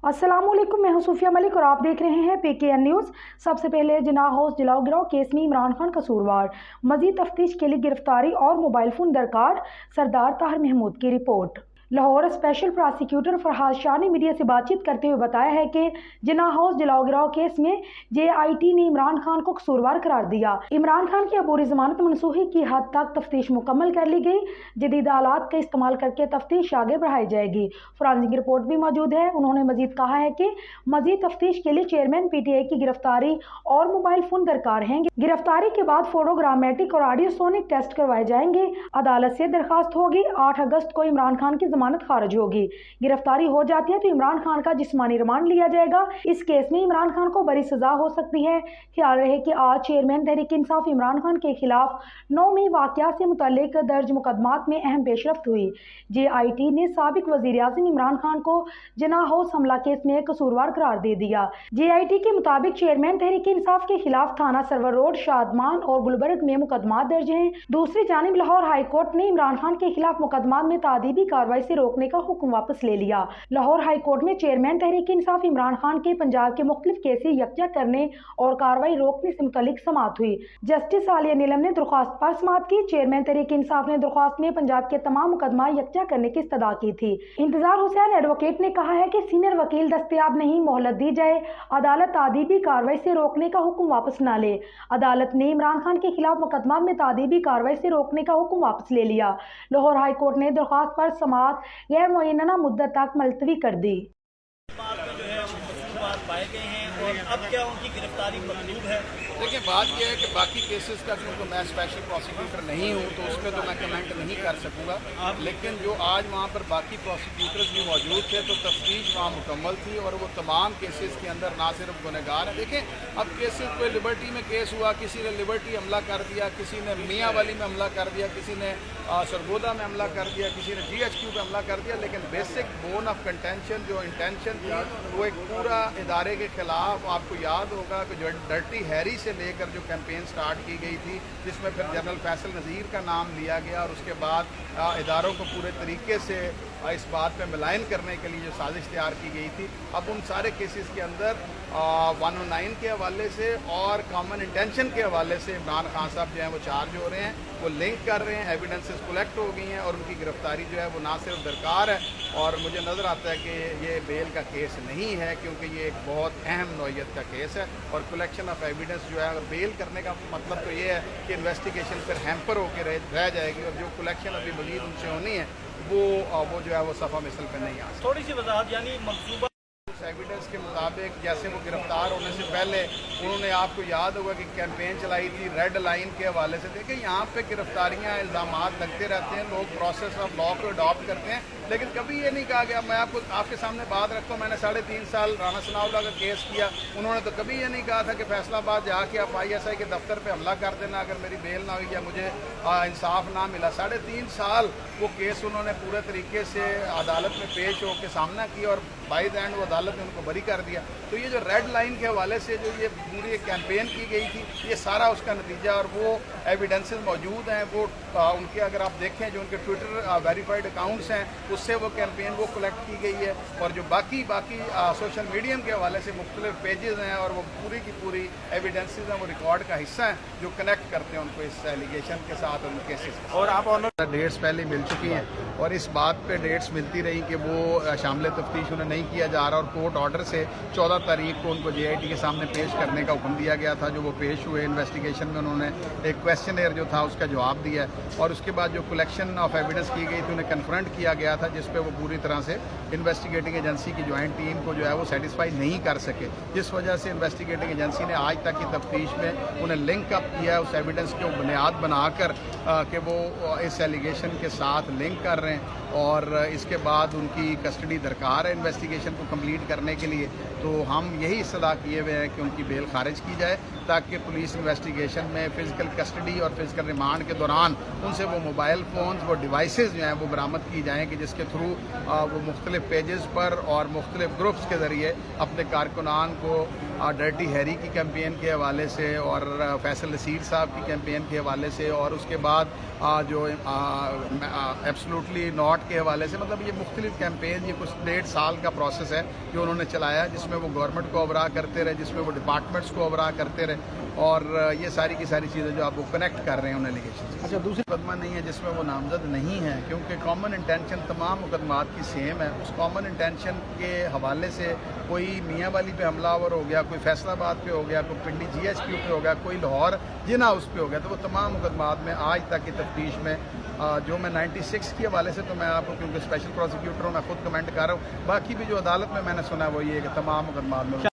अस्सलामुअलैकुम, मैं हूं सूफिया मलिक और आप देख रहे हैं PKN न्यूज़। सबसे पहले जिनाह हाउस जलाओ गिराव केस में इमरान खान कसूरवार, मजीद तफ्तीश के लिए गिरफ्तारी और मोबाइल फोन दरकार। सरदार ताहिर महमूद की report. Lahore special prosecutor Farhad Shah ने मीडिया से बातचीत करते हुए बताया है कि जिनाह हाउस जलाओ गिराव केस में JIT ने इमरान खान को कसूरवार करार दिया। इमरान खान की अबूरी जमानत मनसूखी की हद तक तफ्तीश मुकम्मल कर ली गई। जदीद आलात का इस्तेमाल करके तफ्तीश आगे बढ़ाई जाएगी। फॉरेंसिक रिपोर्ट भी मौजूद है। उन्होंने मजीद कहा है कि मजीद तफ्तीश के लिए चेयरमैन PTI की गिरफ्तारी और मोबाइल फोन दरकार हैं। गिरफ्तारी के बाद फोटोग्रामेटिक और ऑडियोसोनिक टेस्ट करवाए जाएंगे। अदालत से दरखास्त होगी। 8 अगस्त को इमरान खान की जमानत खारिज होगी। गिरफ्तारी हो जाती है तो इमरान खान का जिस्मानी रिमांड लिया जाएगा। इस केस में इमरान खान को बड़ी सजा हो सकती है। ख्याल रहे कि आज चेयरमैन तहरीक इंसाफ इमरान खान के खिलाफ 9 मई वाकया से मुतल्लिक दर्ज मुकदमात में अहम पेशरफ्त हुई। JIT ने साबिक वजीर आज़म इमरान खान को जिनाह हाउस हमला केस में कसूरवार करार दे दिया। JIT के मुताबिक चेयरमैन तहरीक इंसाफ के खिलाफ थाना सरवर रोड, शादमान और गुलबर्ग में मुकदमात दर्ज हैं। दूसरी जानिब लाहौर हाई कोर्ट ने इमरान खान के खिलाफ मुकदमात में तादीबी कार्रवाई से रोकने का हुक्म वापस ले लिया। लाहौर हाई कोर्ट में चेयरमैन तहरीक इंसाफ इमरान खान के पंजाब के मुख्तलिफ केसेस यकजा करने और कार्रवाई रोकने से मुतल्लिक समाअत हुई। जस्टिस आलिया नीलम ने दरख्वास्त पर समाअत की। चेयरमैन तहरीक इंसाफ ने दरख्वास्त में पंजाब के तमाम मुकदमा यकजा करने की इस्तदा की थी। इंतजार हुसैन एडवोकेट ने कहा है कि सीनियर वकील दस्तयाब नहीं, मोहलत दी जाए। अदालत तादीबी कार्रवाई से रोकने का हुक्म वापस न ले। अदालत ने इमरान खान के खिलाफ मुकदमा में तादीबी कार्रवाई से रोकने का हुक्म वापस ले लिया। लाहौर हाई कोर्ट ने दरख्वास्त पर समाअत गैर मुअय्यना मुद्दत तक मुलतवी कर दी। पाए गए हैं और अब क्या उनकी गिरफ्तारी मकरूब है? देखिए, बात यह है कि बाकी केसेस का क्योंकि मैं स्पेशल प्रोसिक्यूटर नहीं हूँ तो उस पर तो मैं कमेंट नहीं कर सकूँगा, लेकिन जो आज वहाँ पर बाकी प्रोसिक्यूटर्स भी मौजूद थे तो तफ्तीश वहाँ मुकम्मल थी और वो तमाम केसेस के अंदर ना सिर्फ गुनहगार हैं। देखें, अब केसेस कोई लिबर्टी में केस हुआ, किसी ने लिबर्टी हमला कर दिया, किसी ने मियाँ वाली में हमला कर दिया, किसी ने सरगोदा में हमला कर दिया, किसी ने GHQ पे हमला कर दिया, लेकिन बेसिक बोन ऑफ कंटेंशन जो इंटेंशन थी वो एक पूरा इदारे के खिलाफ, आपको याद होगा कि जो डर्टी हैरी से लेकर जो कैंपेन स्टार्ट की गई थी जिसमें फिर जनरल फैसल नज़ीर का नाम लिया गया और उसके बाद इदारों को पूरे तरीके से इस बात पे मिलान करने के लिए जो साजिश तैयार की गई थी, अब उन सारे केसेस के अंदर 109 के हवाले से और कॉमन इंटेंशन के हवाले से इमरान खान साहब जो हैं वो चार्ज हो रहे हैं, वो लिंक कर रहे हैं, एविडेंसेस कलेक्ट हो गई हैं और उनकी गिरफ्तारी जो है वो ना सिर्फ दरकार है और मुझे नज़र आता है कि ये बेल का केस नहीं है क्योंकि ये एक बहुत अहम नौइयत का केस है और कलेक्शन ऑफ एविडेंस जो है अगर बेल करने का मतलब तो ये है कि इन्वेस्टिगेशन फिर हैम्पर होकर रह जाएगी और जो कलेक्शन अभी मजीद उनसे होनी है वो जो है वो सफ़ा मिसल पर नहीं आ सकती। थोड़ी सी वजाहत, यानी मंसूबा एविडेंस के मुताबिक जैसे वो गिरफ्तार होने से पहले उन्होंने, आपको याद होगा कि कैंपेन चलाई थी रेड लाइन के हवाले से। देखिए, यहाँ पे गिरफ्तारियाँ, इल्ज़ामात लगते रहते हैं, लोग प्रोसेस ऑफ लॉ को अडॉप्ट करते हैं, लेकिन कभी ये नहीं कहा गया। मैं आपके सामने बात रखता हूँ, मैंने 3.5 साल राना सनाउल्लाह का केस किया, उन्होंने तो कभी ये नहीं कहा था कि फैसलाबाद जाके आप ISI के दफ्तर पर हमला कर देना अगर मेरी बेल ना हुई या मुझे इंसाफ ना मिला। 3.5 साल वो केस उन्होंने पूरे तरीके से अदालत में पेश होकर सामना किया और बाय द एंड वो अदालत ने उनको बरी कर दिया। तो ये जो रेड लाइन के हवाले से जो ये पूरी कैंपेन की गई थी, ये सारा उसका नतीजा और वो एविडेंसेस मौजूद हैं। वो उनके अगर आप देखें जो उनके ट्विटर वेरीफाइड अकाउंट्स हैं उससे वो कैंपेन वो कलेक्ट की गई है और जो बाकी सोशल मीडियम के हवाले से मुख्तलिफ पेजेस हैं और वो पूरी की पूरी एविडेंसेस हैं, वो रिकॉर्ड का हिस्सा हैं जो कनेक्ट करते हैं उनको इस एलिगेशन के साथ उन केसेस। और आप डेट्स पहले मिल चुकी हैं और इस बात पे डेट्स मिलती रही कि वो शामिल तफ्तीश उन्हें नहीं किया जा रहा और कोर्ट ऑर्डर से 14 तारीख को उनको JIT के सामने पेश करने का हुक्म दिया गया था। जो वो पेश हुए इन्वेस्टिगेशन में उन्होंने एक क्वेश्चनेयर जो था उसका जवाब दिया और उसके बाद जो कलेक्शन ऑफ एविडेंस की गई थी उन्हें कन्फ्रंट किया गया था जिस पे वो पूरी तरह से इन्वेस्टिगेटिंग एजेंसी की ज्वाइंट टीम को जो है वो सेटिस्फाई नहीं कर सके, जिस वजह से इन्वेस्टिगेटिंग एजेंसी ने आज तक की तफ्तीश में उन्हें लिंक अप किया उस एविडेंस को बुनियाद बनाकर कि वो इस एलिगेशन के साथ लिंक कर रहे हैं और इसके बाद उनकी कस्टडी दरकार है इन्वेस्टिगेशन को कंप्लीट करने के लिए। तो हम यही सलाह किए हुए हैं कि उनकी बेल खारिज की जाए تک کہ پولیس انویسٹیگیشن میں فزیکل کسٹڈی اور فزیکل ریمانڈ کے دوران ان سے وہ موبائل فونز وہ ڈیوائسز جو ہیں وہ برآمد کی جائیں کہ جس کے تھرو وہ مختلف پیجز پر اور مختلف گروپس کے ذریعے اپنے کارکنان کو ڈرٹی ہیری کی کیمپین کے حوالے سے اور فیصل نصیر صاحب کی کیمپین کے حوالے سے اور اس کے بعد جو ایبسلوٹلی ناٹ کے حوالے سے، مطلب یہ مختلف کیمپین، یہ کچھ 1.5 سال کا پروسیس ہے جو انہوں نے چلایا، جس میں وہ گورنمنٹ کو اوورا کرتے رہے، جس میں وہ ڈپارٹمنٹس کو اوورا کرتے رہے، اور یہ ساری کی ساری چیزیں جو آپ وہ کنیکٹ کر رہے ہیں ان ایلیگیشن سے۔ اچھا، دوسری مقدمہ نہیں ہے جس میں وہ نامزد نہیں ہے، کیونکہ کامن انٹینشن تمام مقدمات کی سیم ہے۔ اس کامن انٹینشن کے حوالے سے کوئی میاں والی پہ حملہ آور ہو گیا، کوئی فیصل آباد پہ ہو گیا، کوئی پنڈی جی ایچ کیو پہ ہو گیا، کوئی لاہور جنا اس پہ ہو گیا، تو وہ تمام مقدمات میں آج تک کی تفتیش میں جو میں 96 کے حوالے سے تو میں آپ کو کیونکہ اسپیشل پروسیکیوٹر ہوں، میں خود کمنٹ کر رہا ہوں، باقی بھی جو عدالت میں نے سنا ہے وہ یہ ہے کہ تمام مقدمات میں